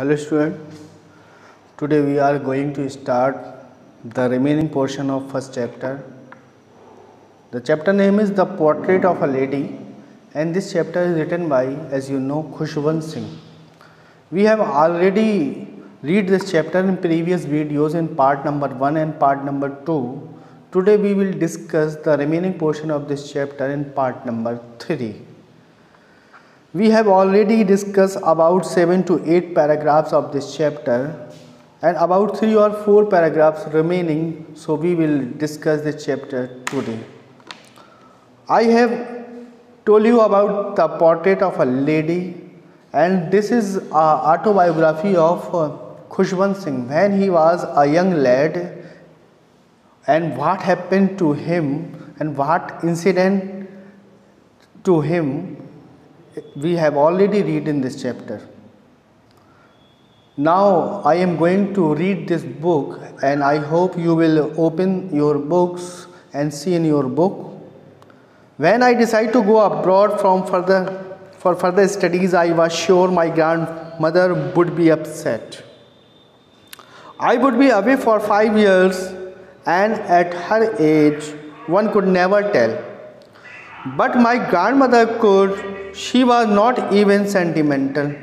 Hello student, today we are going to start the remaining portion of first chapter. The chapter name is The Portrait of a Lady and this chapter is written by, as you know, Khushwant Singh. We have already read this chapter in previous videos in part number 1 and part number 2. Today we will discuss the remaining portion of this chapter in part number 3. We have already discussed about 7 to 8 paragraphs of this chapter and about 3 or 4 paragraphs remaining, so we will discuss this chapter today. I have told you about The Portrait of a Lady, and this is an autobiography of Khushwant Singh when he was a young lad and what happened to him and what incident to him we have already read in this chapter. Now I am going to read this book and I hope you will open your books and see in your book. When I decided to go abroad for further studies, I was sure my grandmother would be upset. I would be away for 5 years and at her age one could never tell. But my grandmother could. She was not even sentimental.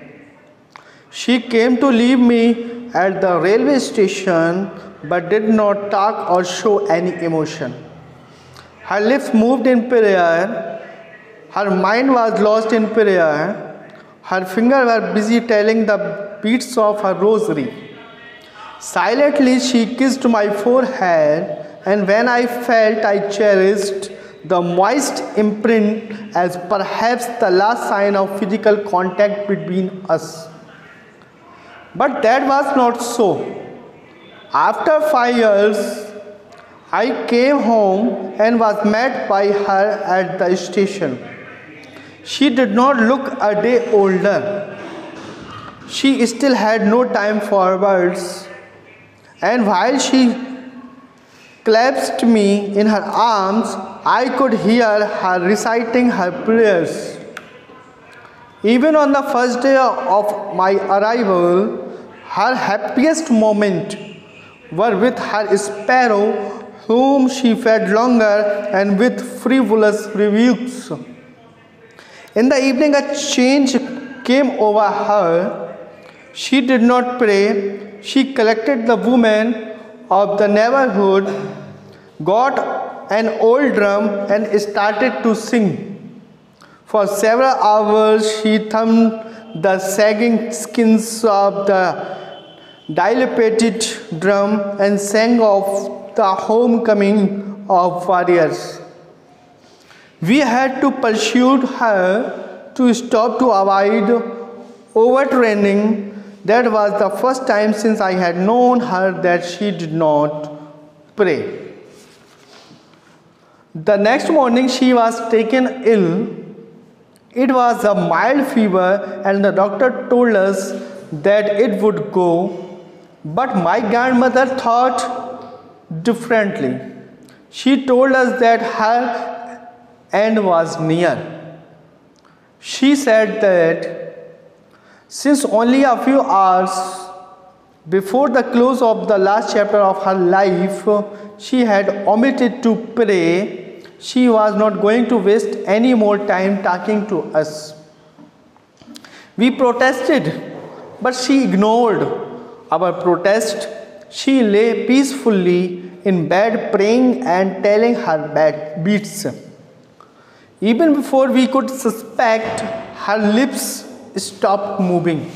She came to leave me at the railway station but did not talk or show any emotion. Her lips moved in prayer. Her mind was lost in prayer. Her fingers were busy telling the beats of her rosary. Silently she kissed my forehead, and when I felt I cherished the moist imprint as perhaps the last sign of physical contact between us. But that was not so. After 5 years, I came home and was met by her at the station. She did not look a day older. She still had no time for words, and while she clasped me in her arms, I could hear her reciting her prayers. Even on the first day of my arrival, her happiest moments were with her sparrow, whom she fed longer and with frivolous rebukes. In the evening a change came over her. She did not pray. She collected the women of the neighborhood, got an old drum and started to sing. For several hours she thumped the sagging skins of the dilapidated drum and sang of the homecoming of warriors. We had to pursue her to stop to avoid overtraining. That was the first time since I had known her that she did not pray. The next morning she was taken ill. It was a mild fever and the doctor told us that it would go. But my grandmother thought differently. She told us that her end was near. She said that since only a few hours before the close of the last chapter of her life she had omitted to pray, she was not going to waste any more time talking to us. We protested, but she ignored our protest. She lay peacefully in bed praying and telling her bad beats. Even before we could suspect, her lips stopped moving.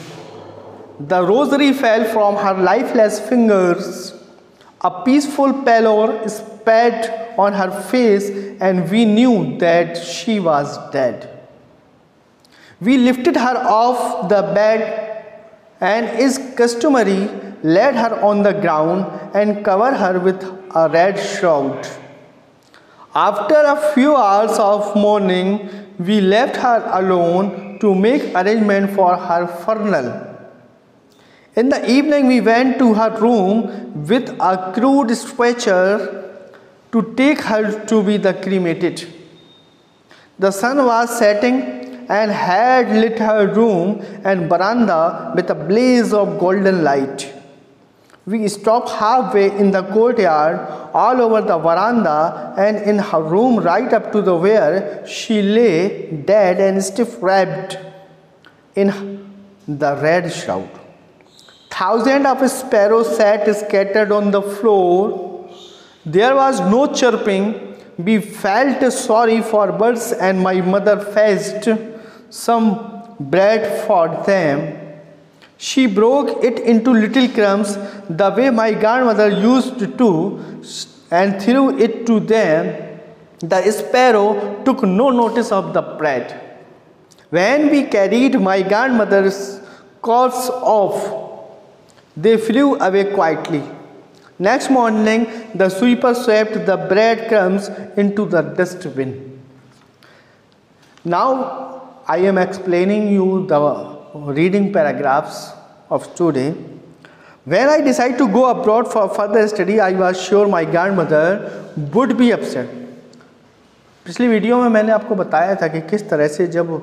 The rosary fell from her lifeless fingers. A peaceful pallor spread on her face and we knew that she was dead. We lifted her off the bed and, as customary, laid her on the ground and covered her with a red shroud. After a few hours of mourning, we left her alone to make arrangement for her funeral. In the evening we went to her room with a crude stretcher to take her to be cremated. The sun was setting and had lit her room and veranda with a blaze of golden light. We stopped halfway in the courtyard, all over the veranda, and in her room right up to the where she lay dead and stiff wrapped in the red shroud. Thousands of sparrows sat scattered on the floor. There was no chirping. We felt sorry for birds, and my mother fetched some bread for them. She broke it into little crumbs the way my grandmother used to and threw it to them. The sparrow took no notice of the bread. When we carried my grandmother's corpse off, they flew away quietly. Next morning, the sweeper swept the breadcrumbs into the dustbin. Now, I am explaining you the reading paragraphs of today. When I decided to go abroad for further study, I was sure my grandmother would be upset. पिछली video में मैंने आपको बताया था कि किस तरह से जब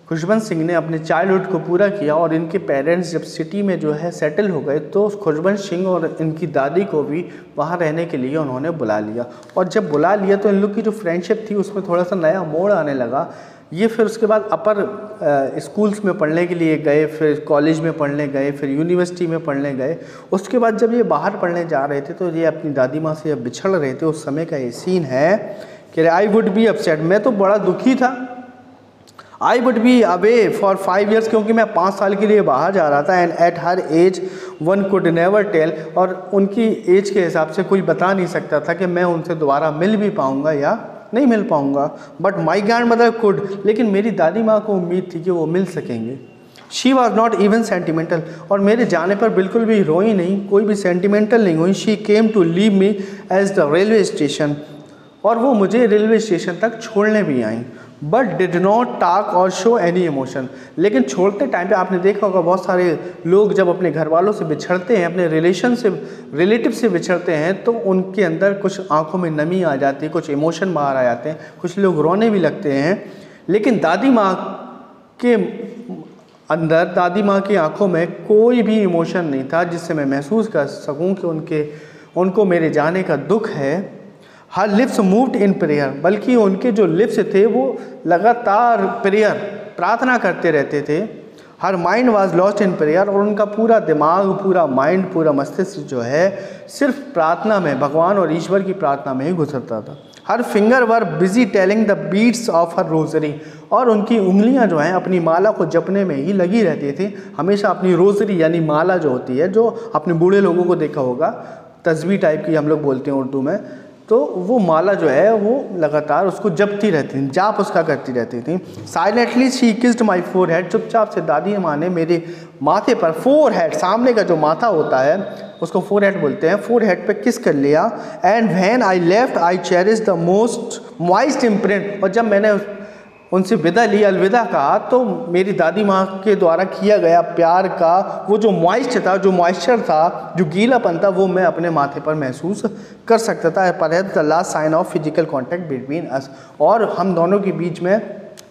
खुशवंत सिंह ने अपने चाइल्डहुड को पूरा किया और इनके पेरेंट्स जब सिटी में जो है सेटल हो गए, तो खुशवंत सिंह और इनकी दादी को भी वहाँ रहने के लिए उन्होंने बुला लिया। और जब बुला लिया तो इन लोग की जो फ्रेंडशिप थी उसमें थोड़ा सा नया मोड़ आने लगा। ये फिर उसके बाद अपर स्कूल्स में पढ़ने के लिए गए, फिर कॉलेज में पढ़ने गए, फिर यूनिवर्सिटी में पढ़ने गए। उसके बाद जब ये बाहर पढ़ने जा रहे थे तो ये अपनी दादी माँ से जब बिछड़ रहे थे, उस समय का ये सीन है कि आई वुड बी अपसेट, मैं तो बड़ा दुखी था। I would be away for 5 years, क्योंकि मैं 5 साल के लिए बाहर जा रहा था। And at her age one could never tell, और उनकी एज के हिसाब से कोई बता नहीं सकता था कि मैं उनसे दोबारा मिल भी पाऊँगा या नहीं मिल पाऊँगा। But my grand mother could, लेकिन मेरी दादी माँ को उम्मीद थी कि वो मिल सकेंगे। She was not even sentimental, और मेरे जाने पर बिल्कुल भी रोई नहीं, कोई भी सेंटिमेंटल नहीं हुई। She came to leave me at the railway station, और वो मुझे रेलवे स्टेशन तक छोड़ने भी आई। बट डिड नॉट टॉक और शो एनी इमोशन, लेकिन छोड़ते टाइम पे आपने देखा होगा बहुत सारे लोग जब अपने घर वालों से बिछड़ते हैं, अपने रिलेटिव से बिछड़ते हैं, तो उनके अंदर कुछ आंखों में नमी आ जाती है, कुछ इमोशन बाहर आ जाते हैं, कुछ लोग रोने भी लगते हैं। लेकिन दादी माँ के अंदर, दादी माँ की आंखों में कोई भी इमोशन नहीं था जिससे मैं महसूस कर सकूँ कि उनको मेरे जाने का दुख है। हर लिप्स मूव्ड इन प्रेयर, बल्कि उनके जो लिप्स थे वो लगातार प्रेयर, प्रार्थना करते रहते थे। Her mind was lost in prayer, और उनका पूरा दिमाग, पूरा माइंड, पूरा मस्तिष्क जो है सिर्फ प्रार्थना में, भगवान और ईश्वर की प्रार्थना में ही गुजरता था। Her finger were busy telling the beads of her rosary, और उनकी उंगलियां जो हैं अपनी माला को जपने में ही लगी रहती थी। हमेशा अपनी रोजरी यानी माला जो होती है, जो अपने बूढ़े लोगों को देखा होगा, तस्बीह टाइप की हम लोग बोलते हैं उर्दू में, तो वो माला जो है वो लगातार उसको जपती रहती थी, जाप उसका करती रहती थी। Silently she kissed my forehead, चुपचाप से दादी माँ ने मेरे माथे पर, फोरहेड सामने का जो माथा होता है उसको फोरहेड बोलते हैं, फोरहेड पे किस कर लिया। And when I left I cherish the most moist imprint, और जब मैंने उनसे विदा ली, अलविदा कहा, तो मेरी दादी माँ के द्वारा किया गया प्यार का वो जो मॉइस्ट था, जो मॉइस्चर था, जो गीलापन था, वो मैं अपने माथे पर महसूस कर सकता था। Perhaps the last sign of physical contact between us, और हम दोनों के बीच में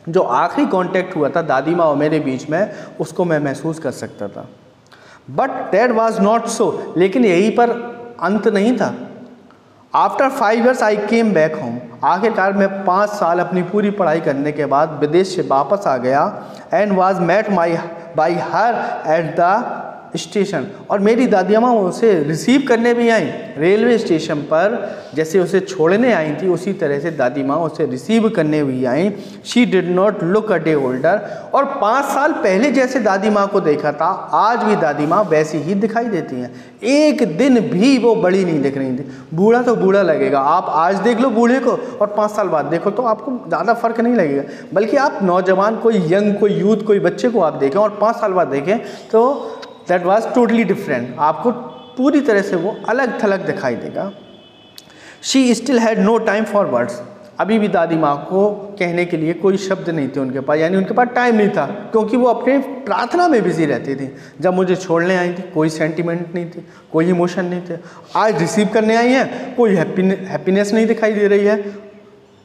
जो आखिरी कॉन्टैक्ट हुआ था दादी माँ और मेरे बीच में, उसको मैं महसूस कर सकता था। But that was not so, लेकिन यहीं पर अंत नहीं था। आफ्टर 5 years आई केम बैक होम, आखिरकार मैं 5 साल अपनी पूरी पढ़ाई करने के बाद विदेश से वापस आ गया। And was met by her at the station, और मेरी दादी माँ उसे रिसीव करने भी आई रेलवे स्टेशन पर। जैसे उसे छोड़ने आई थी उसी तरह से दादी माँ उसे रिसीव करने भी आई। She did not look a day older, और 5 साल पहले जैसे दादी माँ को देखा था, आज भी दादी माँ वैसी ही दिखाई देती हैं। एक दिन भी वो बड़ी नहीं दिख रही थी। बूढ़ा तो बूढ़ा लगेगा, आप आज देख लो बूढ़े को और 5 साल बाद देखो तो आपको ज़्यादा फर्क नहीं लगेगा, बल्कि आप नौजवान, कोई यंग, कोई यूथ, कोई बच्चे को आप देखें और 5 साल बाद देखें तो दैट वाज टोटली डिफरेंट, आपको पूरी तरह से वो अलग थलग दिखाई देगा। She still had no time for words, अभी भी दादी माँ को कहने के लिए कोई शब्द नहीं थे उनके पास, यानी उनके पास टाइम नहीं था, क्योंकि वो अपने प्रार्थना में बिजी रहती थी। जब मुझे छोड़ने आई थी कोई सेंटिमेंट नहीं थे, कोई इमोशन नहीं थे। आज रिसीव करने आई हैं, कोई हैप्पीनेस नहीं दिखाई दे रही है।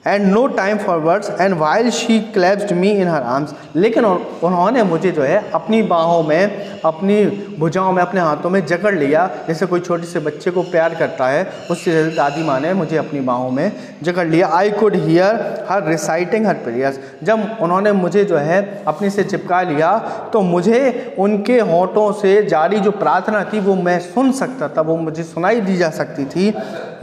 And no time for words and while she clasped me in her arms. लेकिन उन्होंने मुझे जो है अपनी बाहों में, अपनी भुजाओं में, अपने हाथों में जकड़ लिया, जैसे कोई छोटे से बच्चे को प्यार करता है, उससे दादी माँ ने मुझे अपनी बाहों में जकड़ लिया। I could hear her reciting her prayers. जब उन्होंने मुझे जो है अपने से चिपका लिया तो मुझे उनके होठों से जारी जो प्रार्थना थी वो मैं सुन सकता था, वो मुझे सुनाई दी जा सकती थी।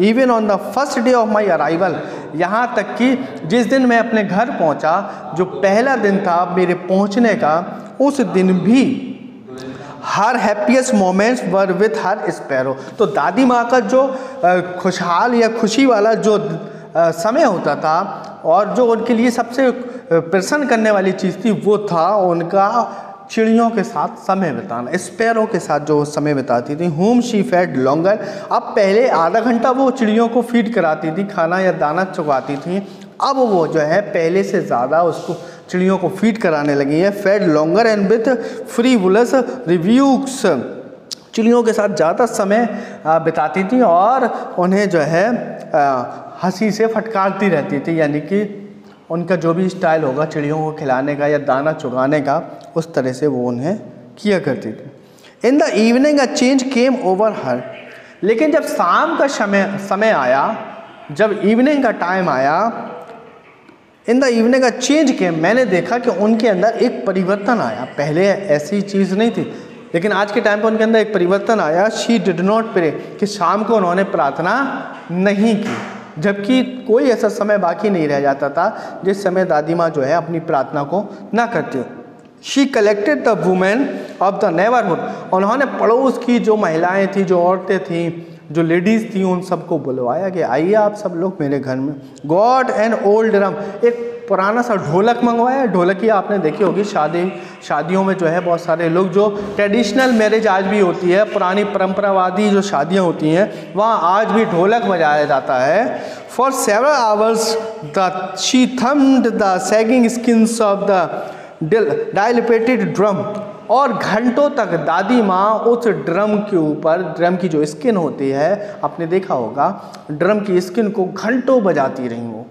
Even on the first day of my arrival, यहाँ तक कि जिस दिन मैं अपने घर पहुँचा, जो पहला दिन था मेरे पहुँचने का, उस दिन भी her happiest moments were with her sparrow. तो दादी माँ का जो खुशहाल या खुशी वाला जो समय होता था और जो उनके लिए सबसे प्रसन्न करने वाली चीज़ थी वो था उनका चिड़ियों के साथ समय बिताना, स्पैरो के साथ जो समय बिताती थी। Home she fed longer. अब पहले आधा घंटा वो चिड़ियों को फीड कराती थी, खाना या दाना चुगाती थी, अब वो जो है पहले से ज़्यादा उसको चिड़ियों को फीड कराने लगी है। Fed longer and with frivolous rebukes. चिड़ियों के साथ ज़्यादा समय बिताती थी और उन्हें जो है हंसी से फटकारती रहती थी, यानी कि उनका जो भी स्टाइल होगा चिड़ियों को खिलाने का या दाना चुगाने का, उस तरह से वो उन्हें किया करती थी। इन the evening a change came over हर। लेकिन जब शाम का समय आया, जब इवनिंग का टाइम आया, इन the evening a change came, मैंने देखा कि उनके अंदर एक परिवर्तन आया। पहले ऐसी चीज़ नहीं थी, लेकिन आज के टाइम पर उनके अंदर एक परिवर्तन आया। शी डिड नॉट प्रे, कि शाम को उन्होंने प्रार्थना नहीं की, जबकि कोई ऐसा समय बाकी नहीं रह जाता था जिस समय दादी माँ जो है अपनी प्रार्थना को ना करती। She collected the women of the neighbourhood. उन्होंने पड़ोस की जो महिलाएं थी, जो औरतें थीं, जो लेडीज़ थी, उन सबको बुलवाया कि आइए आप सब लोग मेरे घर में। गॉड एन ओल्ड ड्रम, एक पुराना सा ढोलक मंगवाया। ढोलकिया आपने देखी होगी शादियों में जो है बहुत सारे लोग, जो ट्रेडिशनल मैरिज आज भी होती है, पुरानी परंपरावादी जो शादियां होती हैं, वहाँ आज भी ढोलक बजाया जाता है। For several hours the she thumped the sagging skins of the dilapidated drum. और घंटों तक दादी माँ उस ड्रम के ऊपर, ड्रम की जो स्किन होती है, आपने देखा होगा, ड्रम की स्किन को घंटों बजाती रही वो।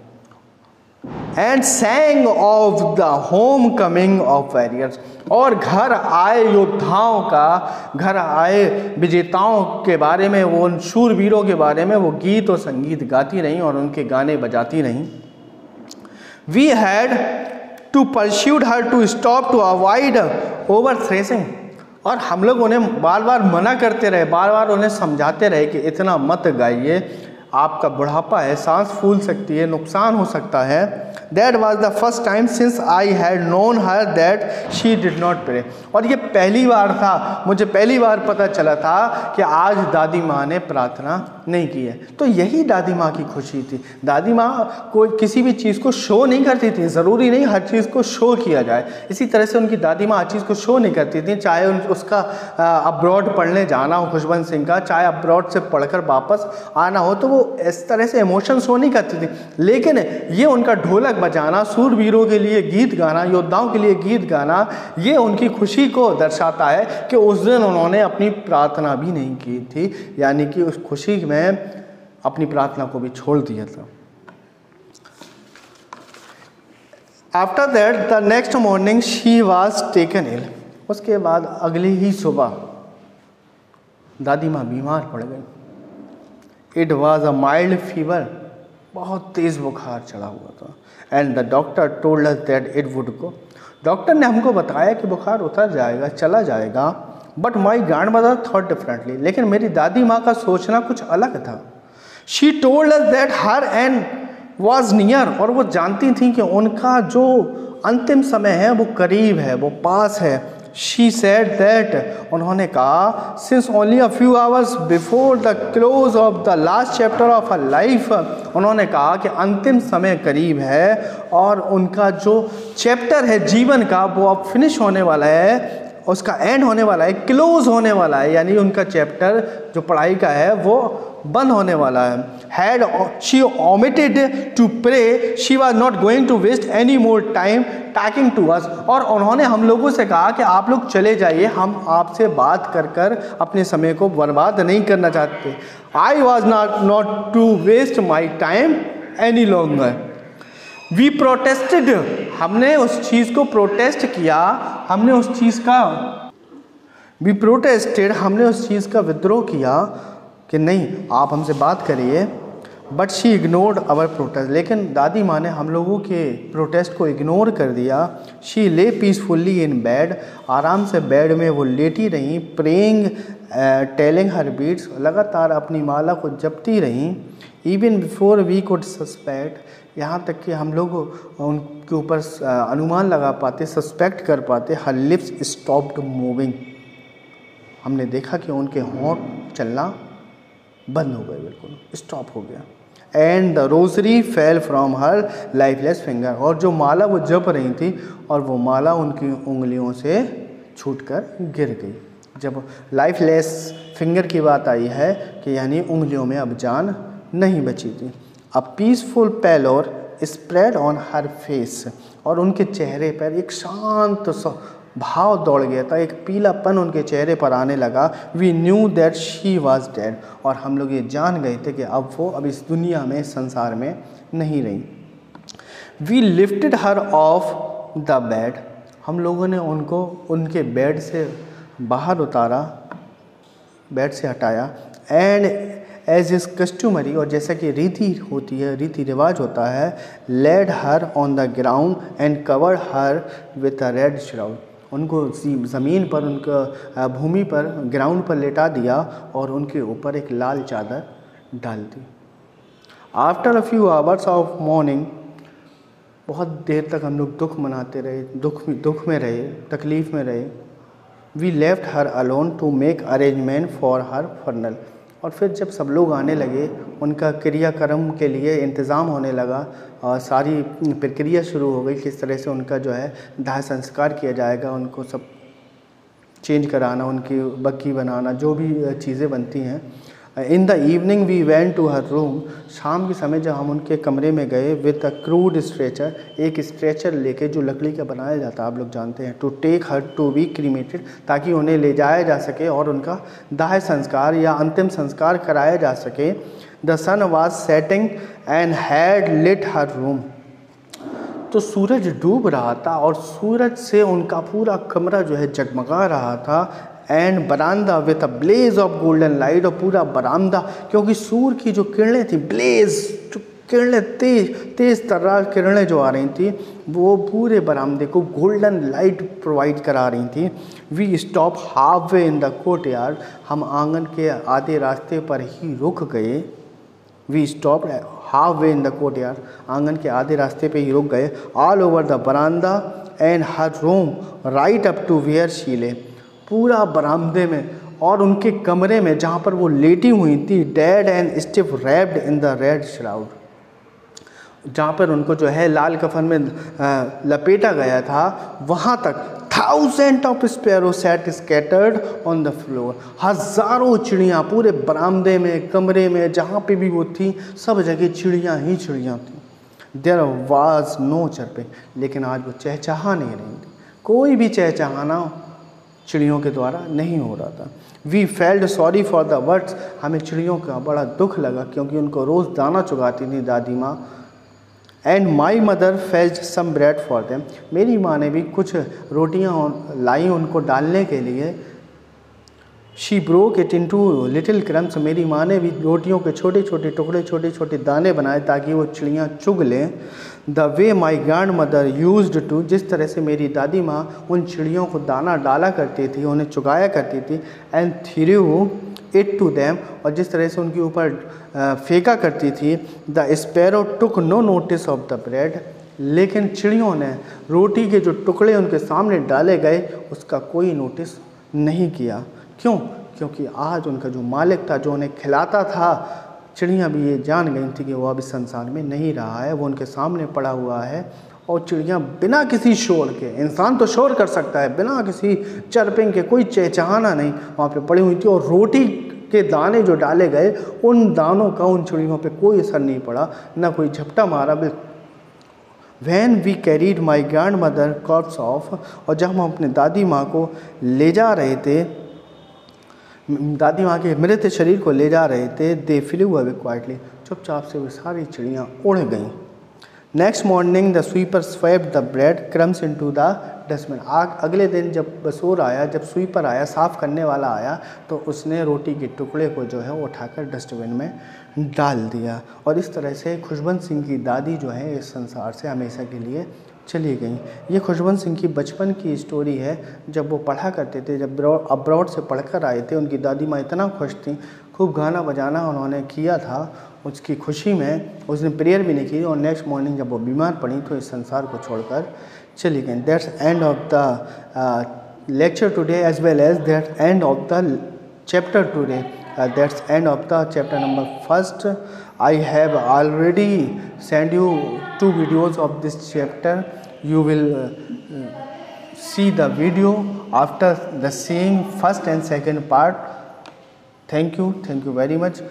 And सैंग of the home coming of warriors. और घर आए योद्धाओं का, घर आए विजेताओं के बारे में, वो उन शूरवीरों के बारे में वो गीत और संगीत गाती रहीं और उनके गाने बजाती रहीं। We had to persuade her to stop to avoid over threshing. और हम लोग उन्हें बार बार मना करते रहे, बार बार उन्हें समझाते रहे कि इतना मत गाइए, आपका बुढ़ापा है, सांस फूल सकती है, नुकसान हो सकता है। That was the first time since I had known her that she did not pray. और ये पहली बार था, मुझे पहली बार पता चला था कि आज दादी माँ ने प्रार्थना नहीं की है। तो यही दादी माँ की खुशी थी। दादी माँ कोई किसी भी चीज़ को शो नहीं करती थी, ज़रूरी नहीं हर चीज़ को शो किया जाए। इसी तरह से उनकी दादी माँ हर चीज़ को शो नहीं करती थी, चाहे उसका अब्रॉड पढ़ने जाना हो खुशबंत सिंह का, चाहे अब्रॉड से पढ़कर वापस आना हो, तो वो इस तरह से इमोशन शो नहीं करती थी। लेकिन ये उनका ढोलक बजाना, सूरवीरों के लिए गीत गाना, योद्धाओं के लिए गीत गाना, ये उनकी खुशी को दर्शाता है कि उस दिन उन्होंने अपनी प्रार्थना भी नहीं की थी, यानी कि उस खुशी में अपनी प्रार्थना को भी छोड़ दिया था। After that the next morning she was taken ill. उसके बाद अगली ही सुबह दादी माँ बीमार पड़ गई। It was a mild fever, बहुत तेज़ बुखार चढ़ा हुआ था। And the doctor told us that it would go. Doctor ने हमको बताया कि बुखार उतर जाएगा, चला जाएगा। But my grandmother thought differently. लेकिन मेरी दादी माँ का सोचना कुछ अलग था। She told us that her and was near. और वो जानती थी कि उनका जो अंतिम समय है वो करीब है, वो पास है। शी सेड दैट, उन्होंने कहा, since only a few hours before the close of the last chapter of a life. उन्होंने कहा कि अंतिम समय करीब है और उनका जो चैप्टर है जीवन का वो अब फिनिश होने वाला है, उसका एंड होने वाला है, क्लोज होने वाला है, यानी उनका चैप्टर जो पढ़ाई का है वो बंद होने वाला है। Had she omitted to pray, she was not going to waste any more time talking to us. और उन्होंने हम लोगों से कहा कि आप लोग चले जाइए, हम आपसे बात कर कर अपने समय को बर्बाद नहीं करना चाहते। I was not to waste my time any longer. We protested, हमने उस चीज़ को प्रोटेस्ट किया, हमने उस चीज़ का वी प्रोटेस्टेड, हमने उस चीज़ का विद्रोह किया कि नहीं आप हमसे बात करिए। But she ignored our protest, लेकिन दादी माँ ने हम लोगों के प्रोटेस्ट को इग्नोर कर दिया। शी ले पीसफुल्ली इन बेड, आराम से बेड में वो लेटी रहीं। प्रेइंग टेलिंग हर बीट्स, लगातार अपनी माला को जपती रहीं। Even before we could suspect, यहाँ तक कि हम लोग उनके ऊपर अनुमान लगा पाते, सस्पेक्ट कर पाते। हर लिप्स स्टॉप्ड मूविंग, हमने देखा कि उनके होंठ चलना बंद हो गए, बिल्कुल स्टॉप हो गया। And the rosary fell from her lifeless finger, और जो माला वो जप रही थी और वो माला उनकी उंगलियों से छूटकर गिर गई। जब लाइफलेस फिंगर की बात आई है कि यानी उंगलियों में अब जान नहीं बची थी। A peaceful pallor spread on her face, और उनके चेहरे पर एक शांत सा भाव दौड़ गया था, एक पीलापन उनके चेहरे पर आने लगा। We knew that she was dead, और हम लोग ये जान गए थे कि अब वो अब इस दुनिया में, इस संसार में नहीं रही। We lifted her off the bed, हम लोगों ने उनको उनके बेड से बाहर उतारा, बेड से हटाया। एंड एज इज़ कस्टमरी, और जैसा कि रीति होती है, रीति रिवाज होता है, laid her on the ground and cover her with a red shroud, उनको ज़मीन पर, उनका भूमि पर, ग्राउंड पर लेटा दिया और उनके ऊपर एक लाल चादर डाल दी। After a few hours of morning, बहुत देर तक हम लोग दुख मनाते रहे, दुख में रहे, तकलीफ़ में रहे। We left her alone to make arrangement for her funeral, और फिर जब सब लोग आने लगे, उनका क्रियाक्रम के लिए इंतज़ाम होने लगा, सारी प्रक्रिया शुरू हो गई, किस तरह से उनका जो है दाह संस्कार किया जाएगा, उनको सब चेंज कराना, उनकी बग्गी बनाना, जो भी चीज़ें बनती हैं। In the evening we went to her room, शाम के समय जब हम उनके कमरे में गए, विद अ क्रूड स्ट्रेचर, एक स्ट्रेचर लेके जो लकड़ी का बनाया जाता है, आप लोग जानते हैं, to take her to be cremated, ताकि उन्हें ले जाया जा सके और उनका दाह संस्कार या अंतिम संस्कार कराया जा सके। The sun was setting and had lit her room, तो सूरज डूब रहा था और सूरज से उनका पूरा कमरा जो है जगमगा रहा था। And baramda with a blaze of golden light, और पूरा बरामदा, क्योंकि सूर्य की जो किरणें थी, ब्लेज, जो किरणें तेज तर्रार किरणें जो आ रही थी, वो पूरे बरामदे को गोल्डन लाइट प्रोवाइड करा रही थी। We stop half way in the courtyard, हम आंगन के आधे रास्ते पर ही रुक गए। We stop half way in the courtyard, आंगन के आधे रास्ते पे ही रुक गए। All over the baramda and her room right up to where she lay, पूरा बरामदे में और उनके कमरे में जहाँ पर वो लेटी हुई थी, dead and stiff wrapped in the red shroud, जहाँ पर उनको जो है लाल कफन में लपेटा गया था, वहाँ तक thousand of sparrow sat scattered on the floor, हज़ारों चिड़ियाँ पूरे बरामदे में, कमरे में, जहाँ पे भी वो थी, सब जगह चिड़ियाँ ही चिड़ियाँ थी। देयर वाज नो चर्पिंग, लेकिन आज वो चहचहा नहीं रही थी, कोई भी चहचहाना चिड़ियों के द्वारा नहीं हो रहा था। We felt sorry for the birds, हमें चिड़ियों का बड़ा दुख लगा, क्योंकि उनको रोज़ दाना चुगाती थी दादी माँ। And my mother fed some bread for them, मेरी माँ ने भी कुछ रोटियाँ लाई उनको डालने के लिए। She broke it into little crumbs, मेरी माँ ने भी रोटियों के छोटे छोटे टुकड़े, छोटे छोटे दाने बनाए ताकि वो चिड़ियाँ चुग लें। The way my grandmother used to, जिस तरह से मेरी दादी माँ उन चिड़ियों को दाना डाला करती थी, उन्हें चुगाया करती थी। And threw it to them, और जिस तरह से उनके ऊपर फेंका करती थी। The sparrow took no notice of the bread, लेकिन चिड़ियों ने रोटी के जो टुकड़े उनके सामने डाले गए उसका कोई नोटिस नहीं किया। क्यों? क्योंकि आज उनका जो मालिक था, जो उन्हें खिलाता था, चिड़ियाँ भी ये जान गई थी कि वो अब इस संसार में नहीं रहा है, वो उनके सामने पड़ा हुआ है। और चिड़ियाँ बिना किसी शोर के, इंसान तो शोर कर सकता है, बिना किसी चर्पिंग के, कोई चहचहाना नहीं, वहाँ पे पड़ी हुई थी। और रोटी के दाने जो डाले गए, उन दानों का उन चिड़ियों पे कोई असर नहीं पड़ा, ना कोई झपटा मारा। When we carried my grandmother corpse off, और जब हम अपने दादी माँ को ले जा रहे थे, दादी माँ के मृत शरीर को ले जा रहे थे, दे फ्लू अवे क्वाइटली, चुपचाप से वो सारी चिड़ियाँ उड़ गईं। Next morning the sweeper swept the bread crumbs into the dustbin. अगले दिन जब बसूर आया, जब स्वीपर आया, साफ़ करने वाला आया, तो उसने रोटी के टुकड़े को जो है वो उठाकर डस्टबिन में डाल दिया। और इस तरह से खुशवंत सिंह की दादी जो है इस संसार से हमेशा के लिए चली गई। ये खुशवंत सिंह की बचपन की स्टोरी है। जब वो पढ़ा करते थे, जब अब्रॉड से पढ़कर आए थे, उनकी दादी माँ इतना खुश थी, खूब गाना बजाना उन्होंने किया था। उसकी खुशी में उसने प्रेयर भी नहीं की और नेक्स्ट मॉर्निंग जब वो बीमार पड़ी तो इस संसार को छोड़कर चली गई। That's end of the lecture today as well as that's end of the chapter today. That's end of the chapter number 1. I have already sent you 2 videos of this chapter. You will see the video after the seeing first and second part. Thank you very much.